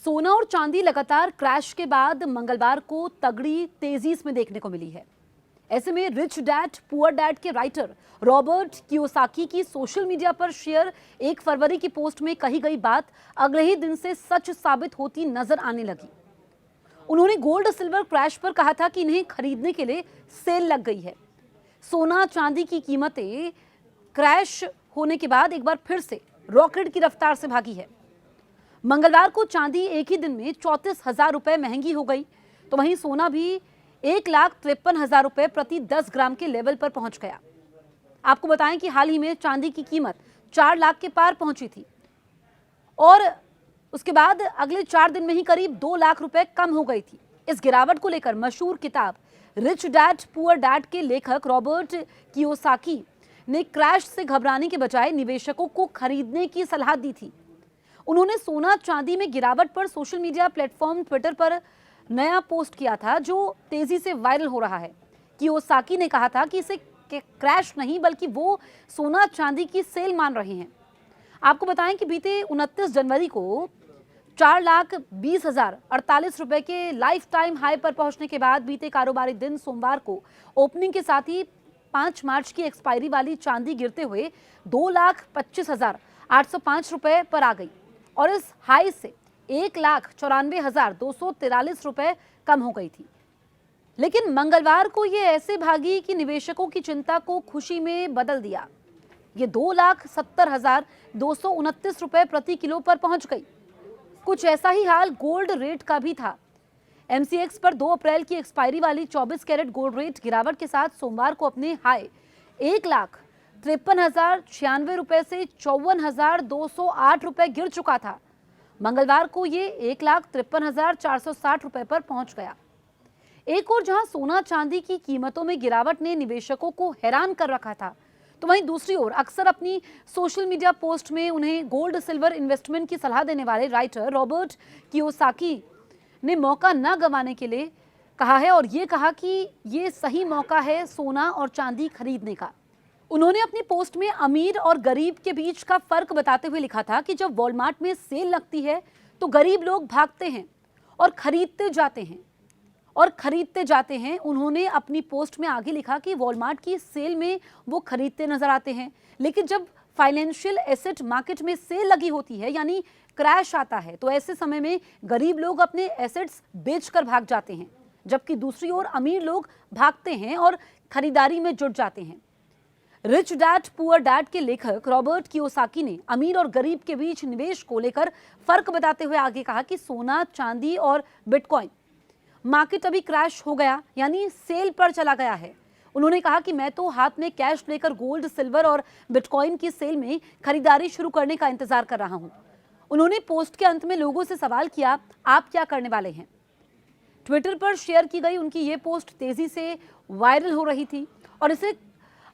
सोना और चांदी लगातार क्रैश के बाद मंगलवार को तगड़ी तेजी इसमें देखने को मिली है। ऐसे में रिच डैड पुअर डैड के राइटर रॉबर्ट कियोसाकी की सोशल मीडिया पर शेयर 1 फरवरी की पोस्ट में कही गई बात अगले ही दिन से सच साबित होती नजर आने लगी। उन्होंने गोल्ड सिल्वर क्रैश पर कहा था कि इन्हें खरीदने के लिए सेल लग गई है। सोना चांदी की कीमतें क्रैश होने के बाद एक बार फिर से रॉकेट की रफ्तार से भागी है। मंगलवार को चांदी एक ही दिन में 34,000 रुपए महंगी हो गई, तो वहीं सोना भी 1,53,000 रुपए प्रति 10 ग्राम के लेवल पर पहुंच गया। आपको बताएं कि हाल ही में चांदी की कीमत 4 लाख के पार पहुंची थी और उसके बाद अगले 4 दिन में ही करीब 2 लाख रुपए कम हो गई थी। इस गिरावट को लेकर मशहूर किताब रिच डैड पुअर डैड के लेखक रॉबर्ट कियोसाकी ने क्रैश से घबराने के बजाय निवेशकों को खरीदने की सलाह दी थी। उन्होंने सोना चांदी में गिरावट पर सोशल मीडिया प्लेटफॉर्म ट्विटर पर नया पोस्ट किया था जो तेजी से वायरल हो रहा है। कियोसाकी ने कहा था कि इसे क्रैश नहीं बल्कि वो सोना चांदी की सेल मान रहे हैं। आपको बताएं कि बीते 29 जनवरी को 4,20,048 रुपए के लाइफ टाइम हाई पर पहुंचने के बाद बीते कारोबारी दिन सोमवार को ओपनिंग के साथ ही 5 मार्च की एक्सपायरी वाली चांदी गिरते हुए 2,25,805 रुपए पर आ गई और इस हाई से 1,94,243 रुपए कम हो गई थी। लेकिन मंगलवार को ये ऐसे भागी कि निवेशकों की चिंता को खुशी में बदल दिया। ये 2,70,229 रुपए प्रति किलो पर पहुंच गई। कुछ ऐसा ही हाल गोल्ड रेट का भी था। एमसीएक्स पर 2 अप्रैल की एक्सपायरी वाली 24 कैरेट गोल्ड रेट गिरावट के साथ सोमवार को अपने हाई 1,53,096 रुपए से 54,208 रुपए गिर चुका था। मंगलवार को ये 1,53,460 रुपए पर पहुंच गया। एक और जहां सोना चांदी की कीमतों में गिरावट ने निवेशकों को हैरान कर रखा था, तो वहीं दूसरी ओर अक्सर अपनी सोशल मीडिया पोस्ट में उन्हें गोल्ड सिल्वर इन्वेस्टमेंट की सलाह देने वाले राइटर रॉबर्ट कियोसाकी ने मौका न गंवाने के लिए कहा है और ये कहा कि ये सही मौका है सोना और चांदी खरीदने का। उन्होंने अपनी पोस्ट में अमीर और गरीब के बीच का फर्क बताते हुए लिखा था कि जब वॉलमार्ट में सेल लगती है तो गरीब लोग भागते हैं और खरीदते जाते हैं। उन्होंने अपनी पोस्ट में आगे लिखा कि वॉलमार्ट की सेल में वो खरीदते नजर आते हैं, लेकिन जब फाइनेंशियल एसेट मार्केट में सेल लगी होती है यानी क्रैश आता है तो ऐसे समय में गरीब लोग अपने एसेट्स बेचकर भाग जाते हैं, जबकि दूसरी ओर अमीर लोग भागते हैं और खरीदारी में जुट जाते हैं। रिच डैड पुअर डैड के लेखक रॉबर्ट कियोसाकी ने अमीर और गरीब के बीच निवेश को लेकर फर्क बताते हुए आगे कहा कि सोना चांदी और बिटकॉइन मार्केट अभी क्रैश हो गया यानी सेल पर चला गया है। उन्होंने कहा कि मैं तो हाथ में कैश लेकर गोल्ड सिल्वर और बिटकॉइन की सेल में खरीदारी शुरू करने का इंतजार कर रहा हूं। उन्होंने पोस्ट के अंत में लोगों से सवाल किया, आप क्या करने वाले हैं। ट्विटर पर शेयर की गई उनकी ये पोस्ट तेजी से वायरल हो रही थी और इसे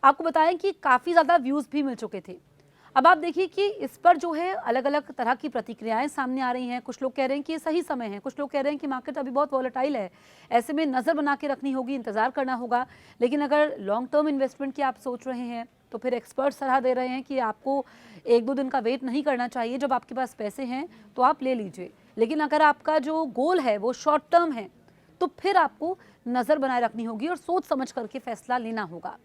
आपको बताएं कि काफ़ी ज़्यादा व्यूज़ भी मिल चुके थे। अब आप देखिए कि इस पर जो है अलग अलग तरह की प्रतिक्रियाएं सामने आ रही हैं। कुछ लोग कह रहे हैं कि ये सही समय है, कुछ लोग कह रहे हैं कि मार्केट अभी बहुत वॉलेटाइल है, ऐसे में नज़र बना के रखनी होगी, इंतज़ार करना होगा। लेकिन अगर लॉन्ग टर्म इन्वेस्टमेंट की आप सोच रहे हैं तो फिर एक्सपर्ट सलाह दे रहे हैं कि आपको 1-2 दिन का वेट नहीं करना चाहिए। जब आपके पास पैसे हैं तो आप ले लीजिए, लेकिन अगर आपका जो गोल है वो शॉर्ट टर्म है तो फिर आपको नज़र बनाए रखनी होगी और सोच समझ करके फैसला लेना होगा।